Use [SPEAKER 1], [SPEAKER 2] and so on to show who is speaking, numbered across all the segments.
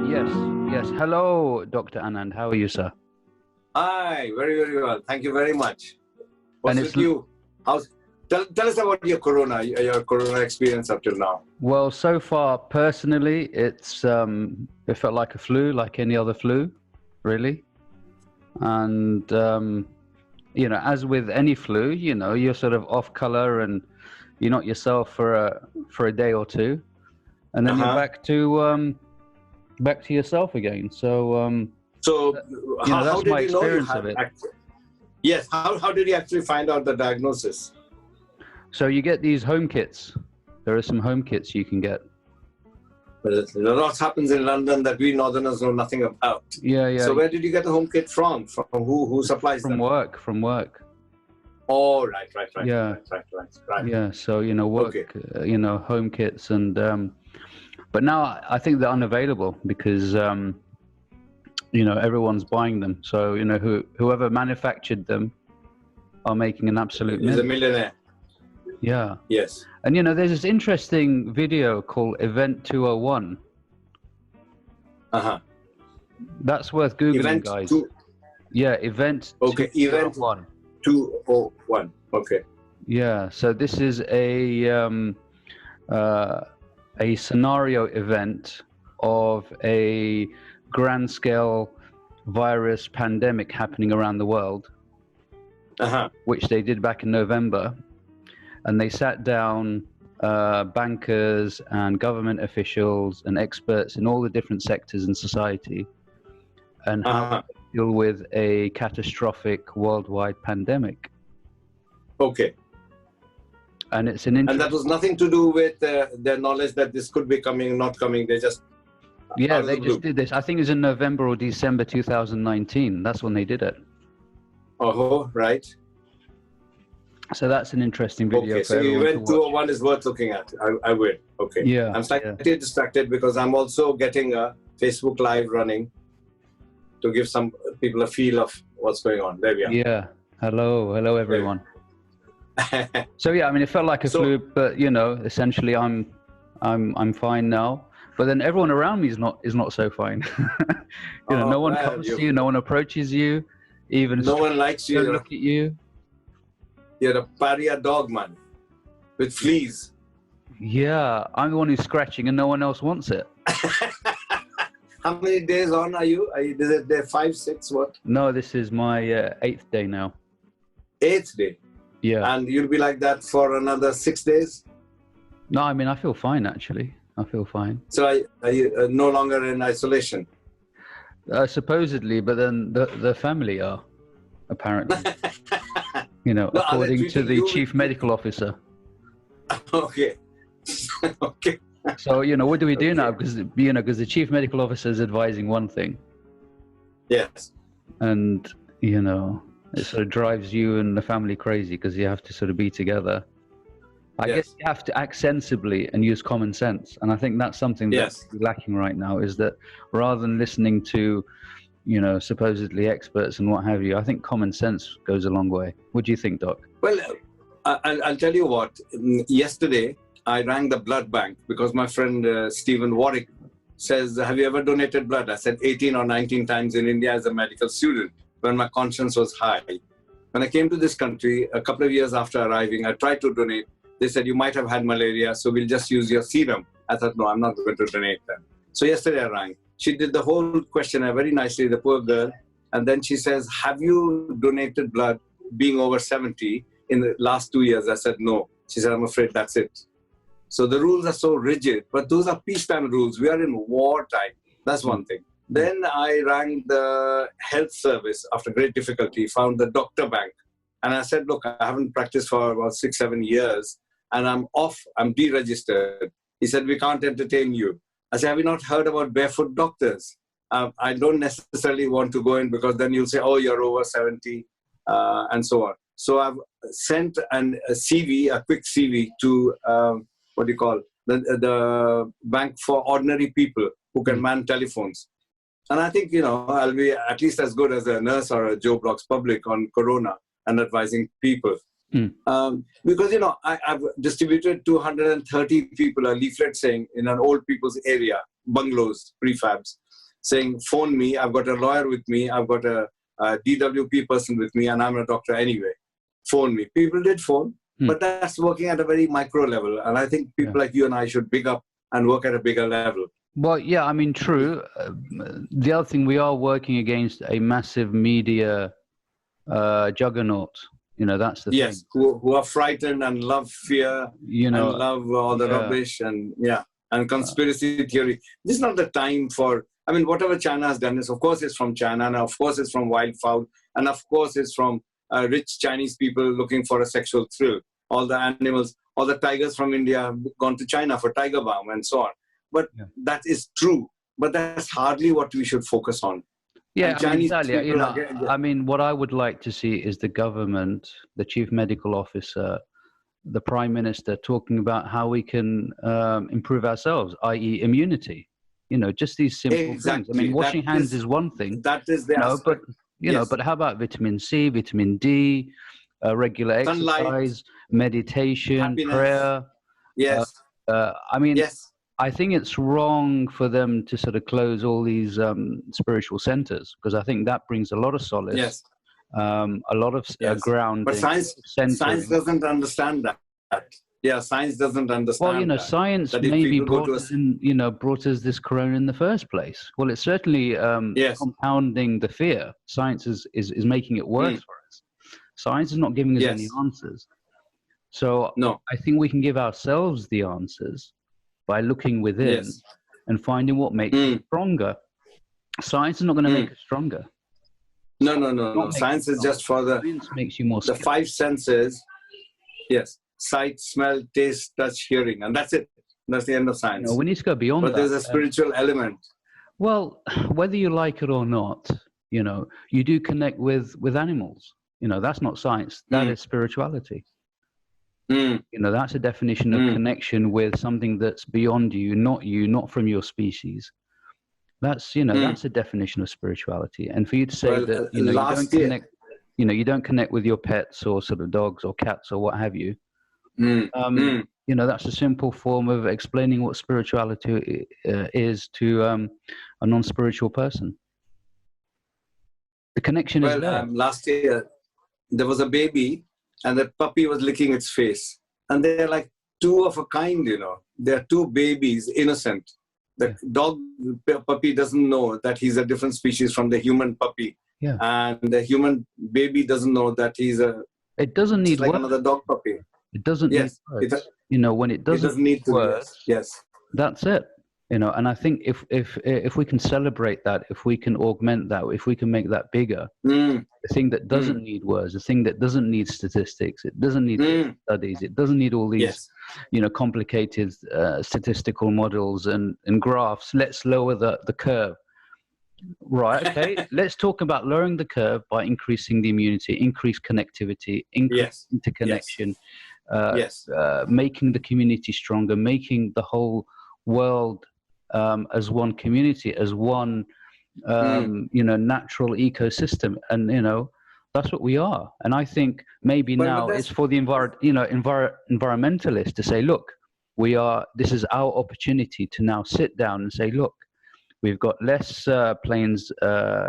[SPEAKER 1] Yes, yes. Hello, Dr. Anand. How are you, sir?
[SPEAKER 2] Hi, very, very well. Thank you very much.
[SPEAKER 1] And
[SPEAKER 2] What's
[SPEAKER 1] it's
[SPEAKER 2] with you? Tell us about your corona experience up till now.
[SPEAKER 1] well, so far, personally, it felt like a flu, like any other flu, really. And as with any flu, you're sort of off color and you're not yourself for a day or two, and then you're
[SPEAKER 2] Uh-huh.
[SPEAKER 1] back to yourself again. So
[SPEAKER 2] So, how
[SPEAKER 1] that's
[SPEAKER 2] did
[SPEAKER 1] my
[SPEAKER 2] you know you
[SPEAKER 1] experience of
[SPEAKER 2] had
[SPEAKER 1] it.
[SPEAKER 2] Yes, how did you actually find out the diagnosis?
[SPEAKER 1] So you get these home kits. There are some home kits you can get.
[SPEAKER 2] Well, lots happens in London that we Northerners know nothing about.
[SPEAKER 1] Yeah.
[SPEAKER 2] So where did you get the home kit from? From who supplies
[SPEAKER 1] From
[SPEAKER 2] them?
[SPEAKER 1] From work.
[SPEAKER 2] Oh, right.
[SPEAKER 1] Yeah.
[SPEAKER 2] Right.
[SPEAKER 1] Yeah, so work,
[SPEAKER 2] Okay.
[SPEAKER 1] home kits, and but now I think they're unavailable because everyone's buying them. So whoever manufactured them are making an absolute
[SPEAKER 2] He's a
[SPEAKER 1] million.
[SPEAKER 2] millionaire.
[SPEAKER 1] Yeah,
[SPEAKER 2] Yes.
[SPEAKER 1] and there's this interesting video called Event 201.
[SPEAKER 2] Uh-huh.
[SPEAKER 1] That's worth googling,
[SPEAKER 2] Event
[SPEAKER 1] guys.
[SPEAKER 2] two.
[SPEAKER 1] Event
[SPEAKER 2] Okay, Event
[SPEAKER 1] 201.
[SPEAKER 2] 201. Okay.
[SPEAKER 1] Yeah, so this is a scenario event of a grand scale virus pandemic happening around the world,
[SPEAKER 2] Uh-huh.
[SPEAKER 1] which they did back in November. And they sat down bankers and government officials and experts in all the different sectors in society and how
[SPEAKER 2] Uh-huh.
[SPEAKER 1] to deal with a catastrophic worldwide pandemic.
[SPEAKER 2] Okay.
[SPEAKER 1] And it's an
[SPEAKER 2] And
[SPEAKER 1] interesting...
[SPEAKER 2] that was nothing to do with their knowledge that this could be coming, not coming. They just
[SPEAKER 1] Yeah,
[SPEAKER 2] out of
[SPEAKER 1] they
[SPEAKER 2] the
[SPEAKER 1] just
[SPEAKER 2] blue.
[SPEAKER 1] did this. I think it was in November or December 2019. That's when they did it.
[SPEAKER 2] Oh, right.
[SPEAKER 1] So that's an interesting video
[SPEAKER 2] Okay.
[SPEAKER 1] for
[SPEAKER 2] So
[SPEAKER 1] everyone to
[SPEAKER 2] Event
[SPEAKER 1] watch.
[SPEAKER 2] 201 is worth looking at. I will. Okay.
[SPEAKER 1] Yeah.
[SPEAKER 2] I'm slightly distracted because I'm also getting a Facebook Live running to give some people a feel of what's going on. There we are.
[SPEAKER 1] Yeah. Hello everyone. So yeah, I mean, it felt like a
[SPEAKER 2] So-
[SPEAKER 1] flu, but essentially I'm fine now. But then everyone around me is not so fine. No one
[SPEAKER 2] well,
[SPEAKER 1] comes to you, no one approaches you, even
[SPEAKER 2] No one likes you.
[SPEAKER 1] don't look at you.
[SPEAKER 2] You're a pariah dog, man, with fleas.
[SPEAKER 1] Yeah, I'm the one who's scratching and no one else wants it.
[SPEAKER 2] How many days on are you? Is it day 5, 6, what?
[SPEAKER 1] No, this is my 8th day now.
[SPEAKER 2] 8th day.
[SPEAKER 1] Yeah.
[SPEAKER 2] And you'll be like that for another 6 days?
[SPEAKER 1] No, I mean, I feel fine, actually. I feel fine.
[SPEAKER 2] So are you no longer in isolation?
[SPEAKER 1] Supposedly, but then the family are, apparently. According to
[SPEAKER 2] treating
[SPEAKER 1] the
[SPEAKER 2] you
[SPEAKER 1] chief medical officer.
[SPEAKER 2] Okay. Okay.
[SPEAKER 1] So, what do we do
[SPEAKER 2] Okay.
[SPEAKER 1] now? Because the chief medical officer is advising one thing,
[SPEAKER 2] Yes.
[SPEAKER 1] and, it sort of drives you and the family crazy because you have to sort of be together. I
[SPEAKER 2] Yes.
[SPEAKER 1] guess you have to act sensibly and use common sense. And I think that's something that's
[SPEAKER 2] Yes.
[SPEAKER 1] lacking right now, is that rather than listening to, supposedly experts and what have you, I think common sense goes a long way. What do you think, Doc?
[SPEAKER 2] Well, I'll tell you what. Yesterday, I rang the blood bank because my friend Stephen Warwick says, have you ever donated blood? I said 18 or 19 times in India as a medical student when my conscience was high. When I came to this country, a couple of years after arriving, I tried to donate. They said, you might have had malaria, so we'll just use your serum. I thought, no, I'm not going to donate them. So yesterday I rang. She did the whole questionnaire very nicely, the poor girl. And then she says, have you donated blood being over 70 in the last 2 years? I said, no. She said, I'm afraid that's it. So the rules are so rigid, but those are peacetime rules. We are in wartime. That's one thing. Then I rang the health service after great difficulty, found the doctor bank. And I said, look, I haven't practiced for about 6, 7 years and I'm off, I'm deregistered. He said, we can't entertain you. I said, have you not heard about barefoot doctors? I don't necessarily want to go in because then you'll say, oh, you're over 70 and so on. So I've sent a CV, a quick CV to, the bank for ordinary people who can man telephones. And I think, I'll be at least as good as a nurse or a Joe Bloggs Public on Corona and advising people. Because, I've distributed 230 people a leaflet saying in an old people's area, bungalows, prefabs, saying, phone me, I've got a lawyer with me, I've got a DWP person with me, and I'm a doctor anyway. Phone me. People did phone, but that's working at a very micro level. And I think people like you and I should big up and work at a bigger level.
[SPEAKER 1] Well, yeah, I mean, true. The other thing, we are working against a massive media juggernaut. You know, that's the thing.
[SPEAKER 2] Who are frightened and love fear,
[SPEAKER 1] you know,
[SPEAKER 2] and love all the rubbish and conspiracy theory. This is not the time for, I mean, whatever China has done is, of course, it's from China, and of course, it's from wildfowl, and of course, it's from rich Chinese people looking for a sexual thrill. All the animals, all the tigers from India have gone to China for tiger balm and so on. But that is true. But that's hardly what we should focus on.
[SPEAKER 1] Yeah, I mean, exactly. You know, I mean, what I would like to see is the government, the chief medical officer, the prime minister talking about how we can improve ourselves, i.e. immunity. You know, just these simple things. I mean, washing hands is one thing.
[SPEAKER 2] That is the aspect.
[SPEAKER 1] But, you know, but how about vitamin C, vitamin D, regular exercise, meditation, happiness, prayer?
[SPEAKER 2] Yes.
[SPEAKER 1] I mean, I think it's wrong for them to sort of close all these spiritual centers, because I think that brings a lot of solace, a lot of grounding.
[SPEAKER 2] But science doesn't understand that. Yeah, science doesn't understand.
[SPEAKER 1] Well, you know, science maybe brought us this corona in the first place. Well, it's certainly compounding the fear. Science is making it worse for us. Science is not giving us any answers. So I think we can give ourselves the answers by looking within and finding what makes us stronger. Science is not going to make us stronger.
[SPEAKER 2] No. Science is just for
[SPEAKER 1] science makes you more
[SPEAKER 2] the five senses. Yes. Sight, smell, taste, touch, hearing. And that's it. That's the end of science.
[SPEAKER 1] No, we need to go beyond that.
[SPEAKER 2] But there's a spiritual element.
[SPEAKER 1] Well, whether you like it or not, you know, you do connect with animals. You know, that's not science. That is spirituality. You know, that's a definition of connection with something that's beyond you, not from your species. That's, you know, that's a definition of spirituality. And for you to say that, you know, you don't connect with your pets or sort of dogs or cats or what have you, you know, that's a simple form of explaining what spirituality is to a non-spiritual person. The connection is there.
[SPEAKER 2] Last year, there was a baby, and the puppy was licking its face. And they're like two of a kind, you know. They're two babies, innocent. The puppy doesn't know that he's a different species from the human puppy. Yeah. And the human baby doesn't know that he's
[SPEAKER 1] It doesn't need
[SPEAKER 2] like another dog puppy.
[SPEAKER 1] It doesn't need words. You know, when it doesn't
[SPEAKER 2] need
[SPEAKER 1] words,
[SPEAKER 2] that's
[SPEAKER 1] it. You know, and I think if we can celebrate that, if we can augment that, if we can make that bigger, the thing that doesn't need words, the thing that doesn't need statistics, it doesn't need studies, it doesn't need all these, you know, complicated statistical models and graphs. Let's lower the curve. Right, okay. Let's talk about lowering the curve by increasing the immunity, increase connectivity, increase interconnection, making the community stronger, making the whole world as one community, as one you know, natural ecosystem. And you know, that's what we are. And I think maybe now it's for the environmentalists to say, look, this is our opportunity to now sit down and say, look, we've got less planes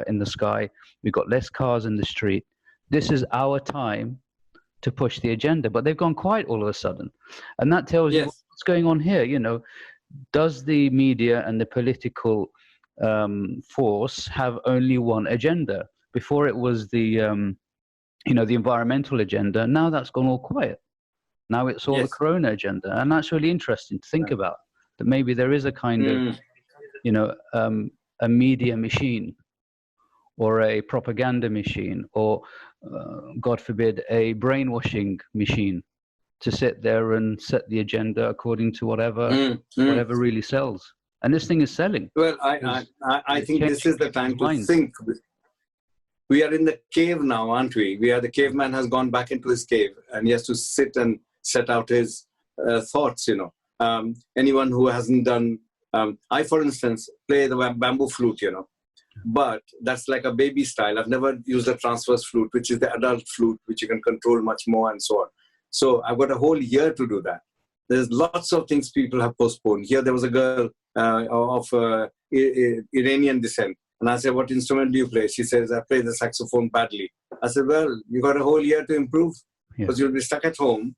[SPEAKER 1] in the sky, we've got less cars in the street. This is our time to push the agenda. But they've gone quiet all of a sudden, and that tells you what's going on here. You know, does the media and the political force have only one agenda? Before it was the you know, the environmental agenda. Now that's gone all quiet. Now it's all the corona agenda, and that's really interesting to think about. That maybe there is a kind of, you know, a media machine, or a propaganda machine, or God forbid, a brainwashing machine, to sit there and set the agenda according to whatever really sells. And this thing is selling.
[SPEAKER 2] Well, I think this is the time to think. We are in the cave now, aren't we? The caveman has gone back into his cave, and he has to sit and set out his thoughts, you know. Anyone who hasn't done, I, for instance, play the bamboo flute, you know. But that's like a baby style. I've never used a transverse flute, which is the adult flute, which you can control much more and so on. So I've got a whole year to do that. There's lots of things people have postponed. Here there was a girl Iranian descent. And I said, what instrument do you play? She says, I play the saxophone badly. I said, well, you got a whole year to improve because you'll be stuck at home.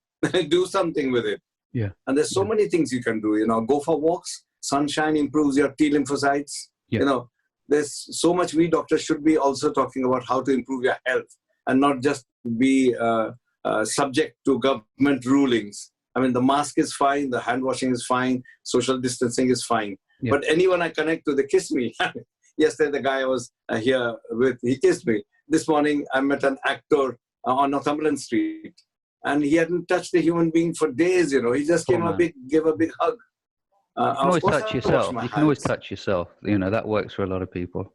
[SPEAKER 2] Do something with it.
[SPEAKER 1] Yeah.
[SPEAKER 2] And there's so many things you can do. Go for walks. Sunshine improves your T lymphocytes.
[SPEAKER 1] Yeah.
[SPEAKER 2] There's so much we doctors should be also talking about how to improve your health and not just be subject to government rulings. I mean, the mask is fine, the hand washing is fine, social distancing is fine. Yeah. But anyone I connect to, they kiss me. Yesterday, the guy I was here with, he kissed me. This morning, I met an actor on Northumberland Street, and he hadn't touched a human being for days. He just gave a big hug.
[SPEAKER 1] You can always touch yourself. You can always touch yourself. That works for a lot of people.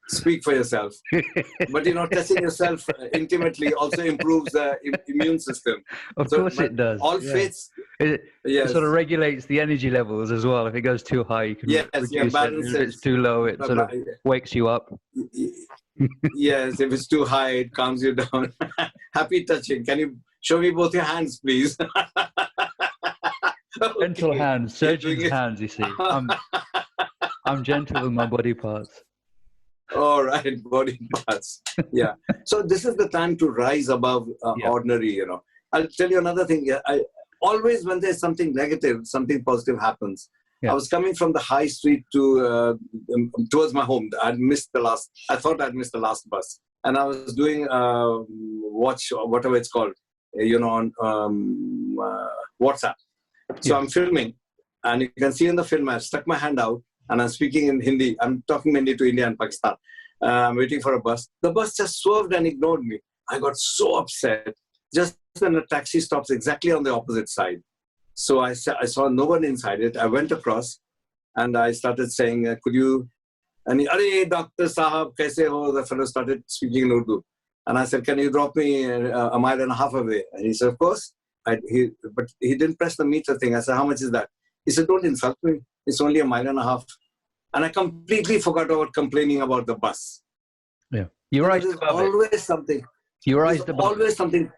[SPEAKER 2] Speak for yourself. But touching yourself intimately also improves the immune system.
[SPEAKER 1] Of course it does.
[SPEAKER 2] All faiths.
[SPEAKER 1] It sort of regulates the energy levels as well. If it goes too high, you can reduce it. If it's too low, it sort of wakes you up.
[SPEAKER 2] Yes, if it's too high, it calms you down. Happy touching. Can you show me both your hands, please?
[SPEAKER 1] Gentle hands, surgeon's hands, you see. I'm gentle with my body parts.
[SPEAKER 2] All right, body parts. Yeah. So this is the time to rise above ordinary, I'll tell you another thing. I always, when there's something negative, something positive happens. Yeah. I was coming from the high street to towards my home. I thought I'd missed the last bus. And I was doing watch, or whatever it's called, on WhatsApp. So I'm filming, and you can see in the film, I've stuck my hand out, and I'm speaking in Hindi. I'm talking Hindi to India and Pakistan. I'm waiting for a bus. The bus just swerved and ignored me. I got so upset. Just when the taxi stops exactly on the opposite side. So I saw no one inside it. I went across, and I started saying, could you... And he, "Arey, Dr. Sahab, kaise ho?" The fellow started speaking in Urdu. And I said, can you drop me a mile and a half away? And he said, of course. But he didn't press the meter thing. I said, how much is that? He said, don't insult me. It's only a mile and a half. And I completely forgot about complaining about the bus.
[SPEAKER 1] Yeah. You raised above it.
[SPEAKER 2] Always something.
[SPEAKER 1] You raised above
[SPEAKER 2] always something.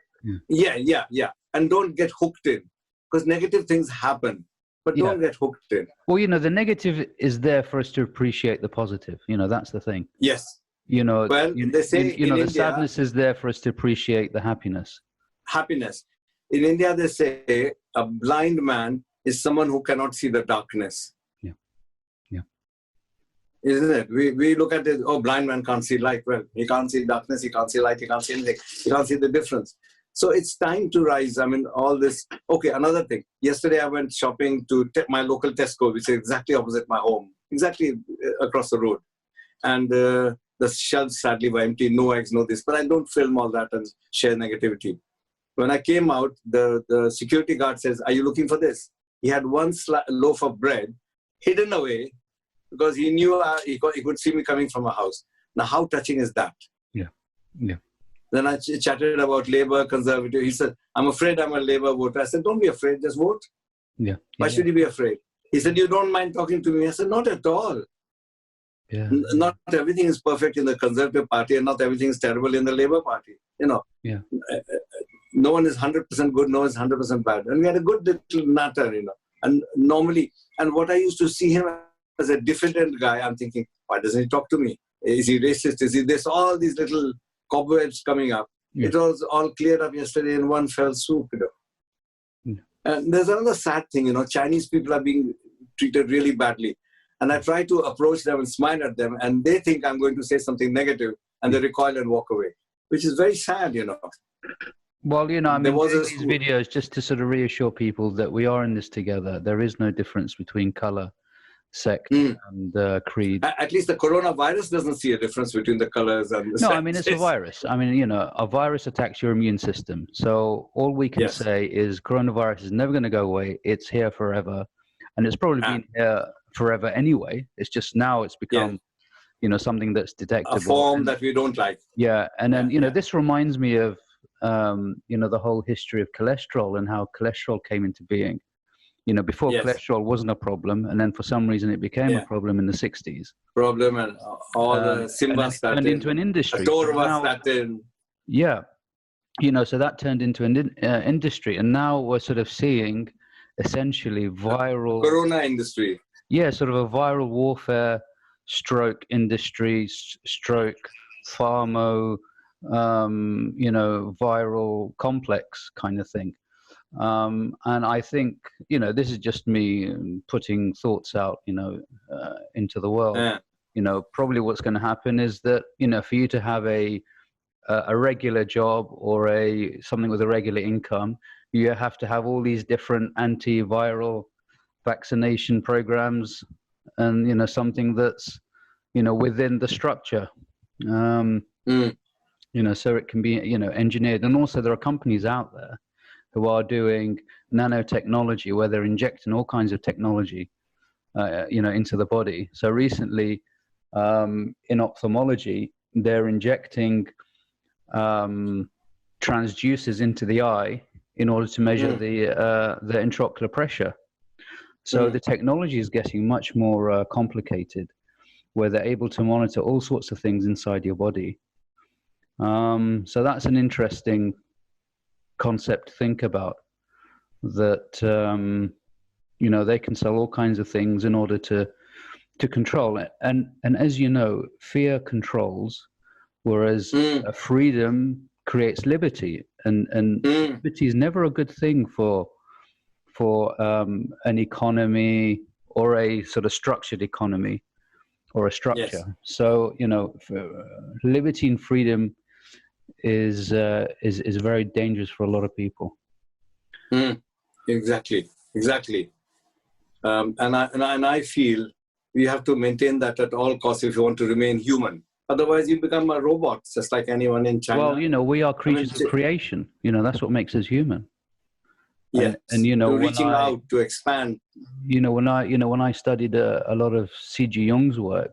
[SPEAKER 2] Yeah. And don't get hooked in. Because negative things happen. But don't get hooked in.
[SPEAKER 1] Well, the negative is there for us to appreciate the positive. That's the thing.
[SPEAKER 2] Yes.
[SPEAKER 1] Well,
[SPEAKER 2] they say
[SPEAKER 1] the India, sadness is there for us to appreciate the happiness.
[SPEAKER 2] Happiness. In India, they say a blind man is someone who cannot see the darkness.
[SPEAKER 1] Yeah.
[SPEAKER 2] Isn't it? We look at it, blind man can't see light. Well, he can't see darkness, he can't see light, he can't see anything. He can't see the difference. So it's time to rise. I mean, all this. Okay, another thing. Yesterday, I went shopping to my local Tesco, which is exactly opposite my home, exactly across the road. And the shelves sadly were empty, no eggs, no this. But I don't film all that and share negativity. When I came out, the security guard says, are you looking for this? He had one loaf of bread hidden away because he knew he could see me coming from a house. Now, how touching is that?
[SPEAKER 1] Yeah.
[SPEAKER 2] Then I chatted about Labour, Conservative. He said, I'm afraid I'm a Labour voter. I said, don't be afraid, just vote.
[SPEAKER 1] Yeah.
[SPEAKER 2] Why should you be afraid? He said, you don't mind talking to me? I said, not at all.
[SPEAKER 1] Yeah.
[SPEAKER 2] Not everything is perfect in the Conservative Party and not everything is terrible in the Labour Party.
[SPEAKER 1] Yeah.
[SPEAKER 2] No one is 100% good, no one is 100% bad. And we had a good little natter, And normally, and what I used to see him as a diffident guy, I'm thinking, why doesn't he talk to me? Is he racist? Is he this? All these little cobwebs coming up. Yeah. It was all cleared up yesterday in one fell swoop,
[SPEAKER 1] Yeah.
[SPEAKER 2] And there's another sad thing, Chinese people are being treated really badly. And I try to approach them and smile at them, and they think I'm going to say something negative, and they recoil and walk away, which is very sad,
[SPEAKER 1] Well, I mean, these videos just to sort of reassure people that we are in this together. There is no difference between color, sect, and creed.
[SPEAKER 2] At least the coronavirus doesn't see a difference between the colors and the
[SPEAKER 1] No, I mean, it's a virus. I mean, a virus attacks your immune system. So all we can say is coronavirus is never going to go away. It's here forever. And it's probably been here forever anyway. It's just now it's become, something that's detectable.
[SPEAKER 2] A form that we don't like.
[SPEAKER 1] Yeah. And then, this reminds me of, the whole history of cholesterol and how cholesterol came into being. Before cholesterol wasn't a problem, and then for some reason it became a problem in the 60s.
[SPEAKER 2] Problem and all the simvastatin.
[SPEAKER 1] Turned into an industry.
[SPEAKER 2] Atorvastatin.
[SPEAKER 1] Yeah. So that turned into an industry, and now we're sort of seeing essentially viral...
[SPEAKER 2] Corona industry.
[SPEAKER 1] yeah, sort of a viral warfare stroke industry, stroke pharma, viral complex kind of thing. And I think, this is just me putting thoughts out, into the world. Probably what's going to happen is that, for you to have a regular job or something with a regular income, you have to have all these different antiviral vaccination programs, and something that's within the structure, so it can be engineered. And also there are companies out there who are doing nanotechnology where they're injecting all kinds of technology into the body. So recently in ophthalmology, they're injecting transducers into the eye in order to measure the intraocular pressure. So the technology is getting much more complicated, where they're able to monitor all sorts of things inside your body. So that's an interesting concept to think about, that they can sell all kinds of things in order to control it. And as you know, fear controls, whereas freedom creates liberty, and liberty is never a good thing for an economy or a sort of structured economy or a structure. Yes. So liberty and freedom is very dangerous for a lot of people.
[SPEAKER 2] Exactly. And I feel we have to maintain that at all costs if you want to remain human. Otherwise, you become a robot, just like anyone in China.
[SPEAKER 1] Well, we are creatures of creation. That's what makes us human.
[SPEAKER 2] Yes. And reaching out to expand.
[SPEAKER 1] When I studied a lot of C.G. Jung's work,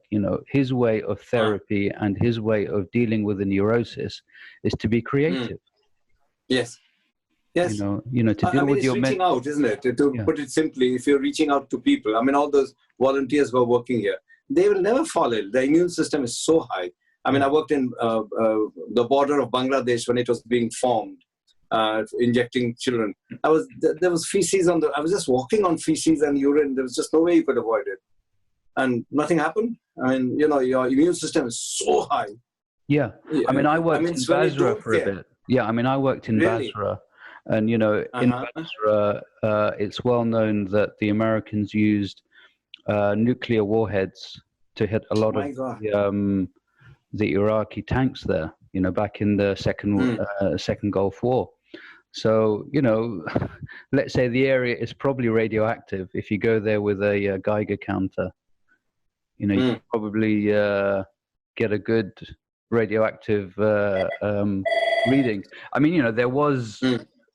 [SPEAKER 1] his way of therapy and his way of dealing with the neurosis is to be creative.
[SPEAKER 2] Yes. Yes.
[SPEAKER 1] To deal with your
[SPEAKER 2] reaching out, isn't it? To put it simply, if you're reaching out to people, all those volunteers who are working here, they will never fall ill. The immune system is so high. I worked in the border of Bangladesh when it was being formed, injecting children. There was feces I was just walking on feces and urine. There was just no way you could avoid it. And nothing happened. Your immune system is so high.
[SPEAKER 1] Yeah. I worked in Basra for a bit. Yeah. I worked in Basra. And, in Basra, it's well known that the Americans used nuclear warheads to hit a lot of the Iraqi tanks there, back in the second Gulf War. So, let's say the area is probably radioactive. If you go there with a Geiger counter, you probably get a good radioactive reading. There was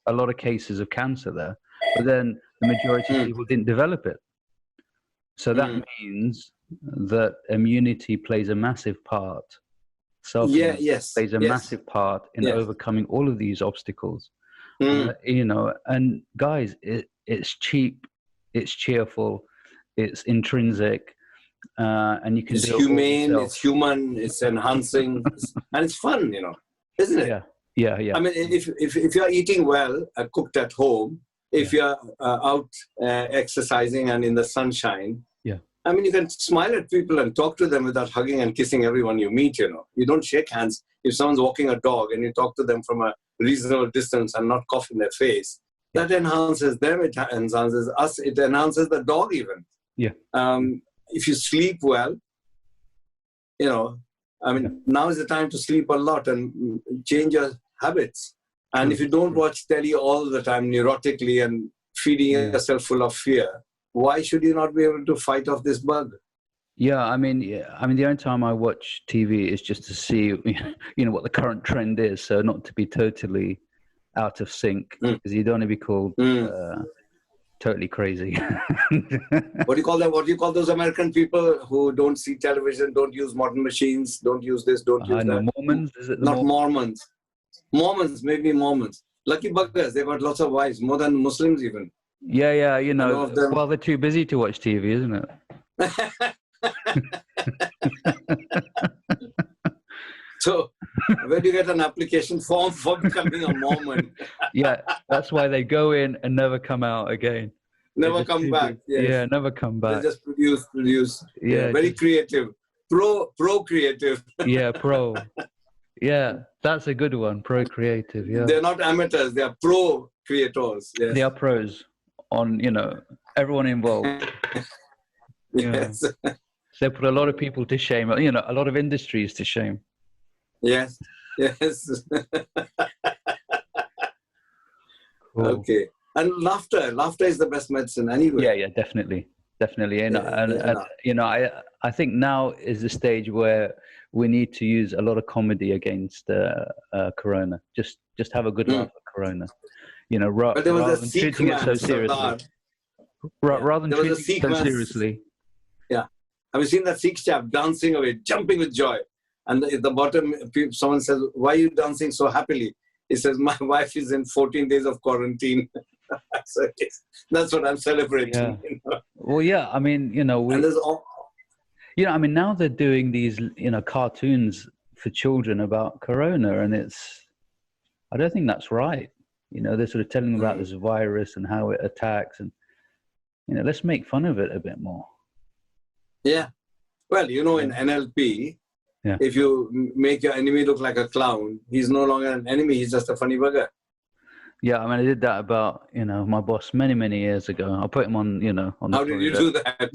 [SPEAKER 1] a lot of cases of cancer there, but then the majority of people didn't develop it. So that means that immunity plays a massive part. Plays a massive part in overcoming all of these obstacles. And guys, it's cheap, it's cheerful, it's intrinsic, and you can
[SPEAKER 2] it's
[SPEAKER 1] do
[SPEAKER 2] humane, it's human, it's enhancing, and it's fun, isn't it?
[SPEAKER 1] Yeah.
[SPEAKER 2] If you're eating well, cooked at home, if you're out exercising and in the sunshine, you can smile at people and talk to them without hugging and kissing everyone you meet, You don't shake hands. If someone's walking a dog and you talk to them from a reasonable distance and not cough in their face, that enhances them, it enhances us, it enhances the dog even.
[SPEAKER 1] Yeah.
[SPEAKER 2] If you sleep well, now is the time to sleep a lot and change your habits. And if you don't watch telly all the time neurotically and feeding yourself full of fear, why should you not be able to fight off this bug?
[SPEAKER 1] The only time I watch TV is just to see, what the current trend is. So not to be totally out of sync, because you don't want to be called totally crazy.
[SPEAKER 2] What do you call them? What do you call those American people who don't see television, don't use modern machines, don't use this, don't use that?
[SPEAKER 1] Mormons? Is it
[SPEAKER 2] not Mormons? Mormons, maybe Mormons. Lucky buggers, they've got lots of wives, more than Muslims even.
[SPEAKER 1] Yeah, well, they're too busy to watch TV, isn't it?
[SPEAKER 2] So, where do you get an application form for becoming a Mormon?
[SPEAKER 1] Yeah, that's why they go in and never come out again.
[SPEAKER 2] never come back. Yes.
[SPEAKER 1] Yeah, never come
[SPEAKER 2] They
[SPEAKER 1] back.
[SPEAKER 2] just produce.
[SPEAKER 1] Yeah,
[SPEAKER 2] very creative. Pro-creative.
[SPEAKER 1] Yeah, pro. Yeah, that's a good one. Pro-creative, yeah.
[SPEAKER 2] They're not amateurs, they are pro-creators. Yes.
[SPEAKER 1] They are pros on, everyone involved.
[SPEAKER 2] Yes.
[SPEAKER 1] Yeah. They put a lot of people to shame, a lot of industries to shame.
[SPEAKER 2] Yes. Yes.
[SPEAKER 1] Cool.
[SPEAKER 2] Okay. And laughter is the best medicine anyway.
[SPEAKER 1] Yeah, definitely. And I think now is the stage where we need to use a lot of comedy against Corona. Just have a good laugh at Corona.
[SPEAKER 2] But there was
[SPEAKER 1] rather
[SPEAKER 2] a
[SPEAKER 1] than
[SPEAKER 2] Sikh
[SPEAKER 1] treating it
[SPEAKER 2] man,
[SPEAKER 1] so seriously. Rather than treating it so seriously.
[SPEAKER 2] Yeah. Have you seen that Sikh chap dancing away, jumping with joy? And at the bottom, someone says, "Why are you dancing so happily?" He says, "My wife is in 14 days of quarantine." So that's what I'm celebrating.
[SPEAKER 1] Yeah. Well, yeah. I mean,
[SPEAKER 2] and there's all,
[SPEAKER 1] now they're doing these, cartoons for children about Corona, and I don't think that's right. They're sort of telling them about this virus and how it attacks, and let's make fun of it a bit more.
[SPEAKER 2] Yeah. Well, in NLP, if you make your enemy look like a clown, he's no longer an enemy, he's just a funny bugger.
[SPEAKER 1] Yeah, I mean, I did that about, my boss many, many years ago. I put him on, on the
[SPEAKER 2] How did you do that?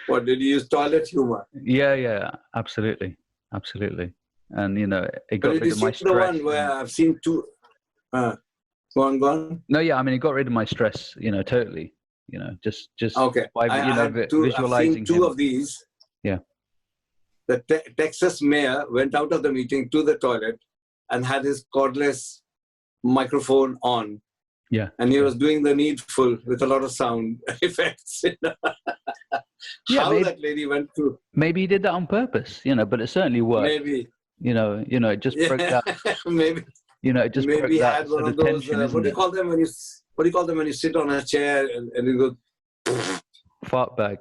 [SPEAKER 2] What, did you use toilet humor?
[SPEAKER 1] Yeah, absolutely. And, it got rid of my stress.
[SPEAKER 2] The one where I've seen two... go on.
[SPEAKER 1] No, yeah, I mean, it got rid of my stress, totally. Just
[SPEAKER 2] okay.
[SPEAKER 1] by, visualizing
[SPEAKER 2] I've seen two
[SPEAKER 1] him.
[SPEAKER 2] of these.
[SPEAKER 1] Yeah.
[SPEAKER 2] The Texas mayor went out of the meeting to the toilet and had his cordless microphone on.
[SPEAKER 1] Yeah.
[SPEAKER 2] And he was doing the needful with a lot of sound effects. How that lady went through.
[SPEAKER 1] Maybe he did that on purpose, but it certainly worked.
[SPEAKER 2] Maybe.
[SPEAKER 1] It just broke that.
[SPEAKER 2] Maybe.
[SPEAKER 1] It just broke that
[SPEAKER 2] had one of those,
[SPEAKER 1] tension,
[SPEAKER 2] what do you call them when you sit on a chair and you go...
[SPEAKER 1] Fart bag.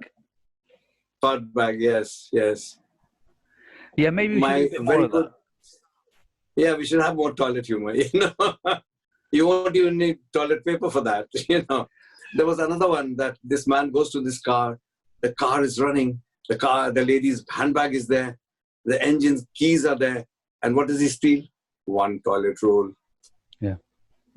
[SPEAKER 2] Fart bag, yes.
[SPEAKER 1] Yeah, maybe we should do more of that.
[SPEAKER 2] Yeah, we should have more toilet humor. You won't even need toilet paper for that. There was another one that this man goes to this car. The car is running. The lady's handbag is there. The engine's keys are there. And what does he steal? One toilet roll.
[SPEAKER 1] Yeah.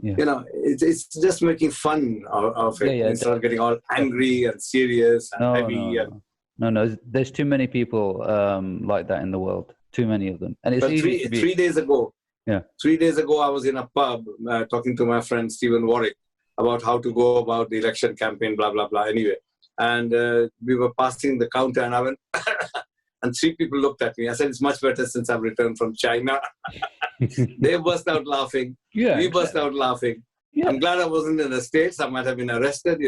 [SPEAKER 2] It's just making fun of it instead of getting all angry and serious and heavy.
[SPEAKER 1] No. There's too many people like that in the world. Too many of them. And it's easy to be...
[SPEAKER 2] 3 days ago.
[SPEAKER 1] Yeah.
[SPEAKER 2] 3 days ago, I was in a pub talking to my friend Stephen Warwick about how to go about the election campaign, blah, blah, blah. Anyway, and we were passing the counter and I went, and 3 people looked at me. I said, "It's much better since I've returned from China." They burst out laughing.
[SPEAKER 1] Yeah,
[SPEAKER 2] we burst out laughing. Yeah. I'm glad I wasn't in the States. I might have been arrested,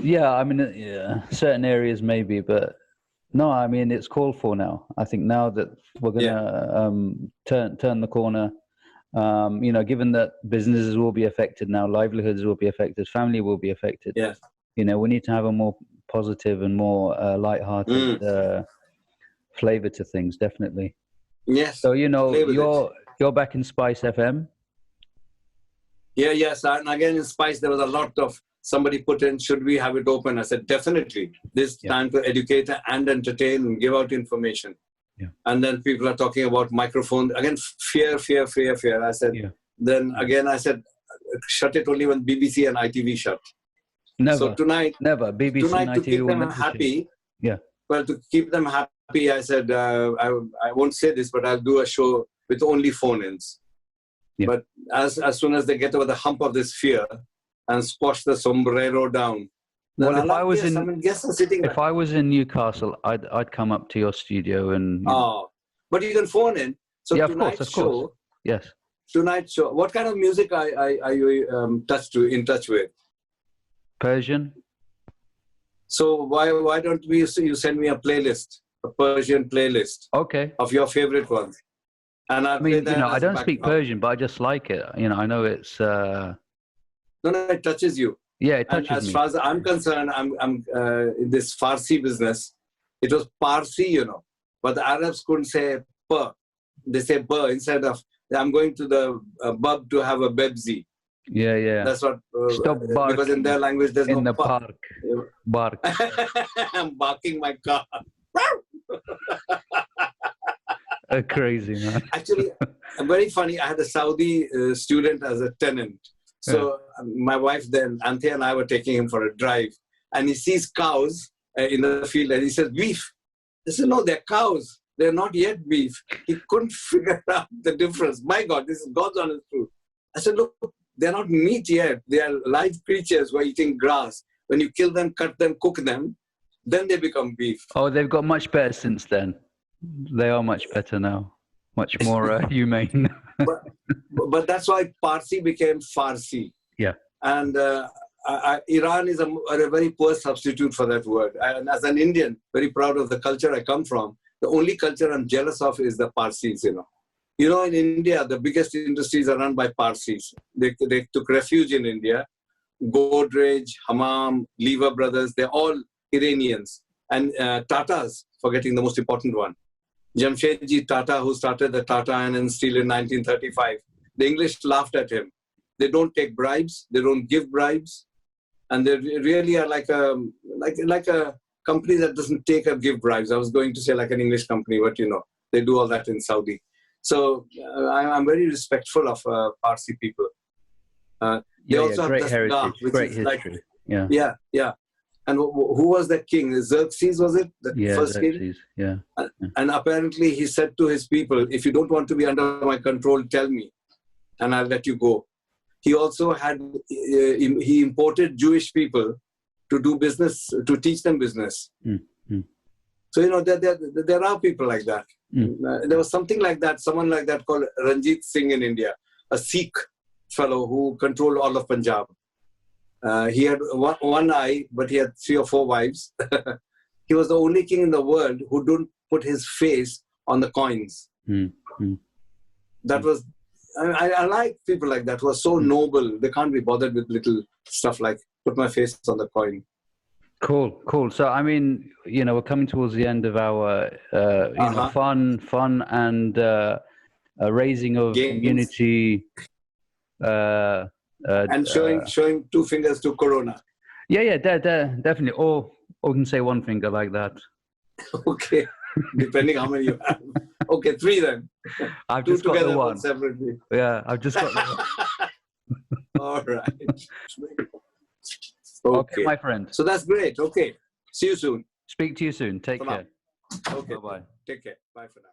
[SPEAKER 1] Yeah, I mean, certain areas maybe, but no, I mean, it's called for now. I think now that we're going to turn the corner, given that businesses will be affected now, livelihoods will be affected, family will be affected.
[SPEAKER 2] Yes.
[SPEAKER 1] We need to have a more positive and more light-hearted flavor to things, definitely.
[SPEAKER 2] Yes.
[SPEAKER 1] So, you're back in Spice FM.
[SPEAKER 2] Yeah, yes. And again, in Spice, there was a lot of... Somebody put in, should we have it open? I said, definitely. This time to educate and entertain and give out information.
[SPEAKER 1] Yeah.
[SPEAKER 2] And then people are talking about microphones. Again, fear. I said, then again, I said, shut it only when BBC and ITV shut.
[SPEAKER 1] Never.
[SPEAKER 2] So tonight,
[SPEAKER 1] BBC
[SPEAKER 2] tonight
[SPEAKER 1] and
[SPEAKER 2] to
[SPEAKER 1] ITV
[SPEAKER 2] keep them happy.
[SPEAKER 1] Yeah.
[SPEAKER 2] Well, to keep them happy, I said, I won't say this, but I'll do a show with only phone-ins. Yeah. But as soon as they get over the hump of this fear, and squash the sombrero down.
[SPEAKER 1] Well, if I was in Newcastle, I'd come up to your studio and.
[SPEAKER 2] But you can phone in. So
[SPEAKER 1] yeah,
[SPEAKER 2] tonight's
[SPEAKER 1] of course.
[SPEAKER 2] Show.
[SPEAKER 1] Yes.
[SPEAKER 2] Tonight's show. What kind of music are you in touch with?
[SPEAKER 1] Persian.
[SPEAKER 2] So why don't you send me a playlist, a Persian playlist?
[SPEAKER 1] Okay.
[SPEAKER 2] Of your favorite ones. And I
[SPEAKER 1] mean, I don't speak Persian, but I just like it. I know it's.
[SPEAKER 2] No, it touches you.
[SPEAKER 1] Yeah, it touches me.
[SPEAKER 2] As far as I'm concerned, I'm in this Farsi business. It was Parsi, but the Arabs couldn't say "pa." They say "ba" instead of. I'm going to the pub to have a bebzi.
[SPEAKER 1] Yeah, yeah.
[SPEAKER 2] That's what,
[SPEAKER 1] Stop barking
[SPEAKER 2] because in their language there's
[SPEAKER 1] in
[SPEAKER 2] no
[SPEAKER 1] the park. Bark.
[SPEAKER 2] I'm barking my car.
[SPEAKER 1] Crazy, man.
[SPEAKER 2] Actually, very funny. I had a Saudi student as a tenant. So my wife then, Anthea, and I were taking him for a drive. And he sees cows in the field and he says, beef. I said, no, they're cows. They're not yet beef. He couldn't figure out the difference. My God, this is God's honest truth. I said, look, they're not meat yet. They are live creatures who are eating grass. When you kill them, cut them, cook them, then they become beef.
[SPEAKER 1] Oh, they've got much better since then. They are much better now. Much more humane.
[SPEAKER 2] but that's why Parsi became Farsi.
[SPEAKER 1] Yeah.
[SPEAKER 2] And Iran is a very poor substitute for that word. And as an Indian, very proud of the culture I come from, the only culture I'm jealous of is the Parsis, you know. You know, in India, the biggest industries are run by Parsis. They took refuge in India. Godrej, Hammam, Lever Brothers, they're all Iranians. And Tatas, forgetting the most important one. Jamshedji Tata, who started the Tata Iron Steel in 1935. The English laughed at him. They don't take bribes. They don't give bribes. And they really are like a company that doesn't take or give bribes. I was going to say like an English company, but you know, they do all that in Saudi. So I'm very respectful of Parsi people. They also have
[SPEAKER 1] great
[SPEAKER 2] the
[SPEAKER 1] heritage,
[SPEAKER 2] which
[SPEAKER 1] great
[SPEAKER 2] is
[SPEAKER 1] history.
[SPEAKER 2] like, yeah. And who was that king? Xerxes, was it? The first
[SPEAKER 1] Xerxes,
[SPEAKER 2] king? Yeah. And apparently he said to his people, if you don't want to be under my control, tell me, and I'll let you go. He also had, he imported Jewish people to do business, to teach them business.
[SPEAKER 1] Mm-hmm.
[SPEAKER 2] So, you know, there are people like that. There was something like that, someone like that called Ranjit Singh in India, a Sikh fellow who controlled all of Punjab. He had one eye, but he had 3 or 4 wives. He was the only king in the world who didn't put his face on the coins. That was, I like people like that who are so noble. They can't be bothered with little stuff like put my face on the coin.
[SPEAKER 1] Cool. So, I mean, you know, we're coming towards the end of our, you know, fun and raising of
[SPEAKER 2] Games.
[SPEAKER 1] immunity.
[SPEAKER 2] And showing 2 fingers to Corona.
[SPEAKER 1] Yeah, definitely. Or we can say 1 finger like that.
[SPEAKER 2] Okay, depending how many you have. Okay, 3 then.
[SPEAKER 1] I've
[SPEAKER 2] 2
[SPEAKER 1] just got
[SPEAKER 2] together,
[SPEAKER 1] the 1
[SPEAKER 2] 1 separately.
[SPEAKER 1] Yeah, I've just got the 1.
[SPEAKER 2] All right.
[SPEAKER 1] Okay, my friend.
[SPEAKER 2] So that's great. Okay. See you soon.
[SPEAKER 1] Speak to you soon. Take care.
[SPEAKER 2] Okay.
[SPEAKER 1] Bye-bye.
[SPEAKER 2] Take care. Bye for now.